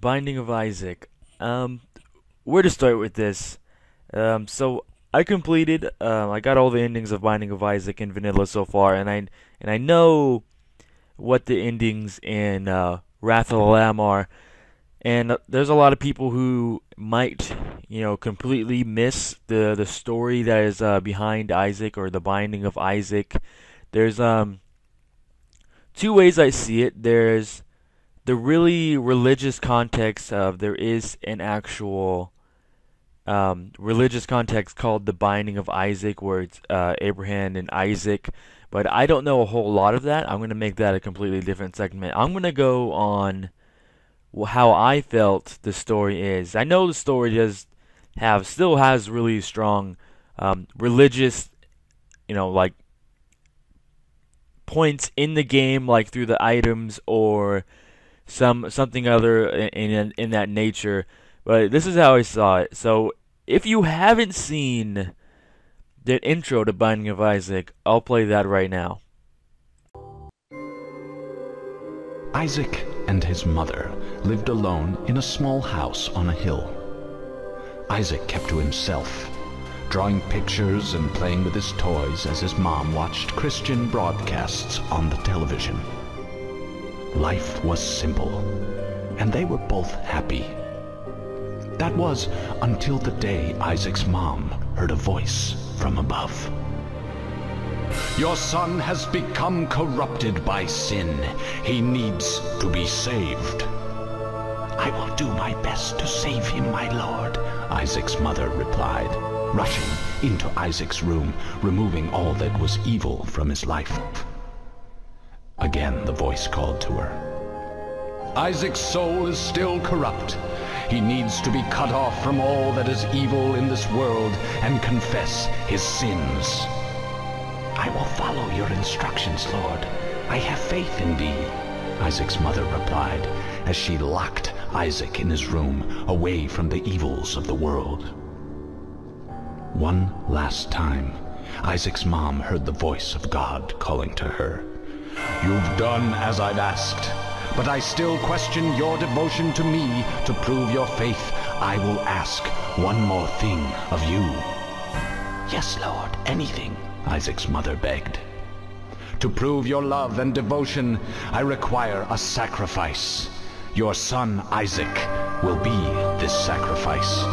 Binding of Isaac. Um, where to start with this? So I completed. I got all the endings of Binding of Isaac in vanilla so far, and I know what the endings in Wrath of the Lamb are. And there's a lot of people who might, completely miss the story that is behind Isaac or the Binding of Isaac. There's two ways I see it. There's the really religious context of there is an actual religious context called the Binding of Isaac, where it's Abraham and Isaac. But I don't know a whole lot of that. I'm going to make that a completely different segment. I'm going to go on how I felt the story is. I know the story still has really strong religious, like points in the game, like through the items or something other in that nature. But this is how I saw it. So if you haven't seen the intro to Binding of Isaac, I'll play that right now. Isaac and his mother lived alone in a small house on a hill. Isaac kept to himself, drawing pictures and playing with his toys as his mom watched Christian broadcasts on the television. Life was simple, and they were both happy. That was until the day Isaac's mom heard a voice from above. "Your son has become corrupted by sin. He needs to be saved." "I will do my best to save him, my lord," Isaac's mother replied, rushing into Isaac's room, removing all that was evil from his life. Again the voice called to her. "Isaac's soul is still corrupt. He needs to be cut off from all that is evil in this world and confess his sins." "I will follow your instructions, Lord. I have faith in thee," Isaac's mother replied, as she locked Isaac in his room, away from the evils of the world. One last time, Isaac's mom heard the voice of God calling to her. "You've done as I've asked, but I still question your devotion to me. To prove your faith, I will ask one more thing of you." "Yes, Lord, anything," Isaac's mother begged. "To prove your love and devotion, I require a sacrifice. Your son Isaac will be this sacrifice.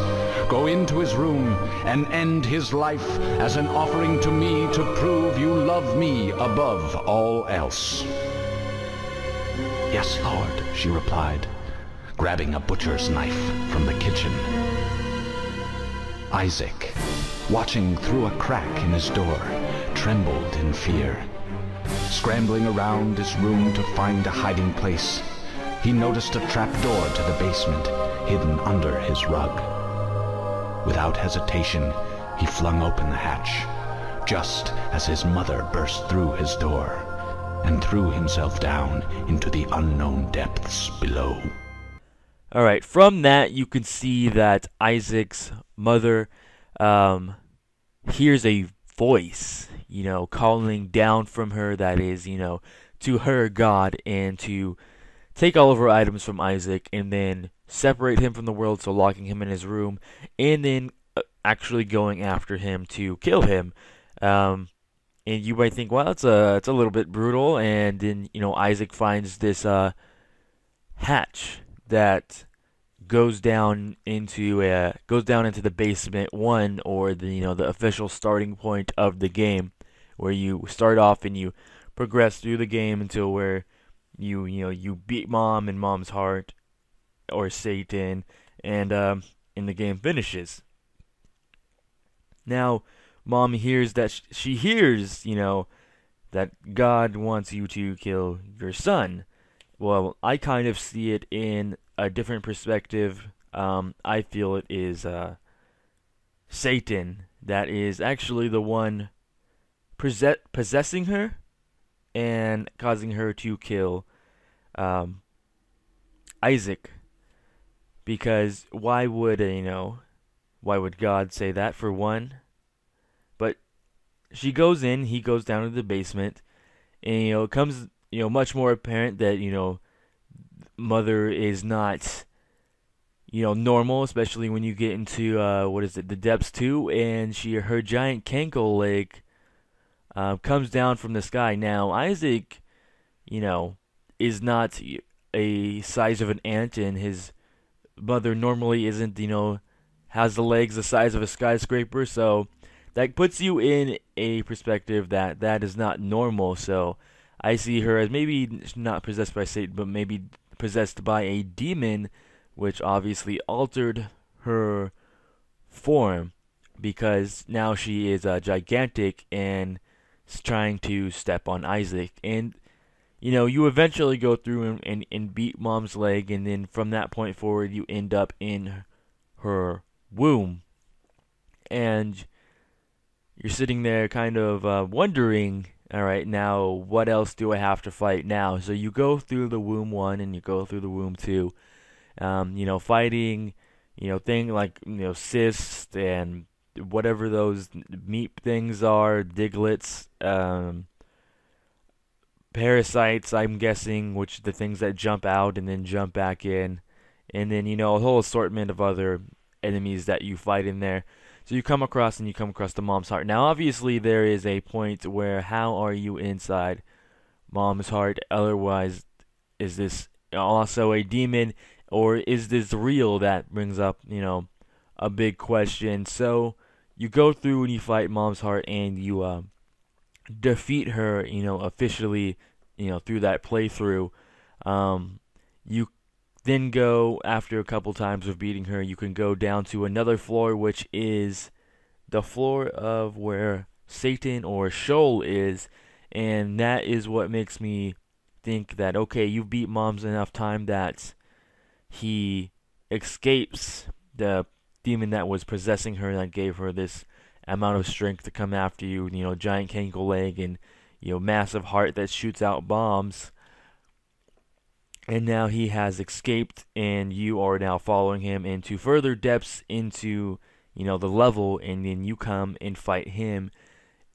Go into his room and end his life as an offering to me to prove you love me above all else." "Yes, Lord," she replied, grabbing a butcher's knife from the kitchen. Isaac, watching through a crack in his door, trembled in fear. Scrambling around his room to find a hiding place, he noticed a trap door to the basement hidden under his rug. Without hesitation, he flung open the hatch, just as his mother burst through his door, and threw himself down into the unknown depths below. Alright, from that you can see that Isaac's mother hears a voice, calling down from her that is, to her God, and to take all of her items from Isaac and then separate him from the world, so locking him in his room, and then actually going after him to kill him. And you might think, well, it's a little bit brutal, and then, Isaac finds this hatch that goes down into the basement one, or the official starting point of the game, where you start off and you progress through the game until where you beat Mom and Mom's heart, or Satan, and the game finishes. Now, Mom hears that she hears that God wants you to kill your son. Well, I kind of see it in a different perspective. I feel it is Satan that is actually the one possessing her and causing her to kill Isaac. Because why would God say that, for one? But he goes down to the basement, and it comes much more apparent that mother is not normal, especially when you get into what is it, the depths too, and her giant Kenko leg comes down from the sky. Now Isaac, you know, is not a size of an ant, and his mother normally isn't, has the legs the size of a skyscraper, so that puts you in a perspective that that is not normal. So I see her as maybe not possessed by Satan, but maybe possessed by a demon, which obviously altered her form because now she is gigantic and is trying to step on Isaac. And you eventually go through and beat Mom's leg, and then from that point forward, you end up in her womb. And you're sitting there kind of wondering, all right, now what else do I have to fight now? So you go through the womb 1 and you go through the womb 2, fighting, thing like, cysts and whatever those meat things are, diglets, parasites, I'm guessing, which the things that jump out and then jump back in, and then a whole assortment of other enemies that you fight in there. So you come across the Mom's heart. Now obviously there is a point where how are you inside Mom's heart? Otherwise, is this also a demon, or is this real? That brings up a big question. So you go through and you fight Mom's heart, and you defeat her, officially, through that playthrough. You then go, after a couple times of beating her, you can go down to another floor, which is the floor of where Satan or Sheol is, and that is what makes me think that, okay, you beat Mom's enough time that he escapes the demon that was possessing her, that gave her this amount of strength to come after you, giant Kenko leg and, massive heart that shoots out bombs. And now he has escaped, and you are now following him into further depths into, the level, and then you come and fight him.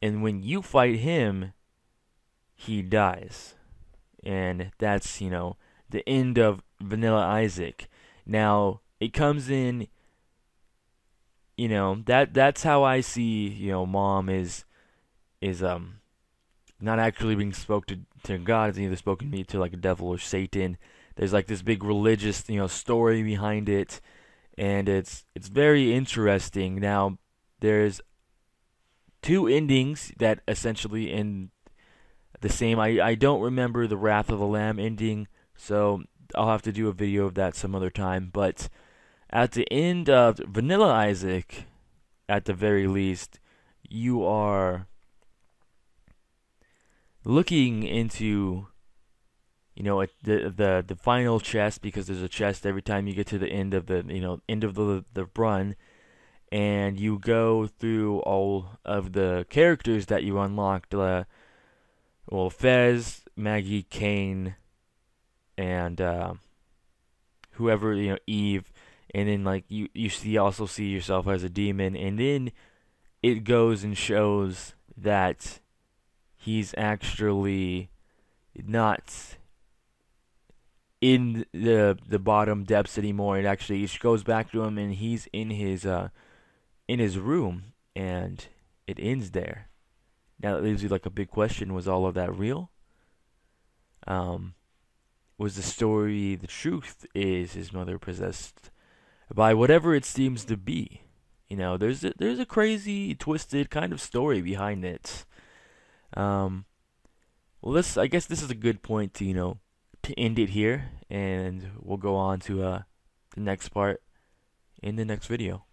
And when you fight him, he dies. And that's, the end of Vanilla Isaac. Now, it comes in, that's how I see, Mom is not actually being spoken to God. It's either spoken to me to like a devil or Satan. There's like this big religious, story behind it, and it's very interesting. Now, there's 2 endings that essentially end the same. I don't remember the Wrath of the Lamb ending, so I'll have to do a video of that some other time. But at the end of Vanilla Isaac, at the very least, you are looking into, the final chest, because there's a chest every time you get to the end of the run, and you go through all of the characters that you unlocked. Fez, Maggie, Cain, and whoever, Eve, and then you also see yourself as a demon, and then it goes and shows that he's actually not in the bottom depths anymore. It actually goes back to him, and he's in his room, and it ends there. Now that leaves you like a big question: was all of that real? Was the story the truth? Is his mother possessed by whatever it seems to be? There's a crazy, twisted kind of story behind it. Well, I guess this is a good point to to end it here, and we'll go on to the next part in the next video.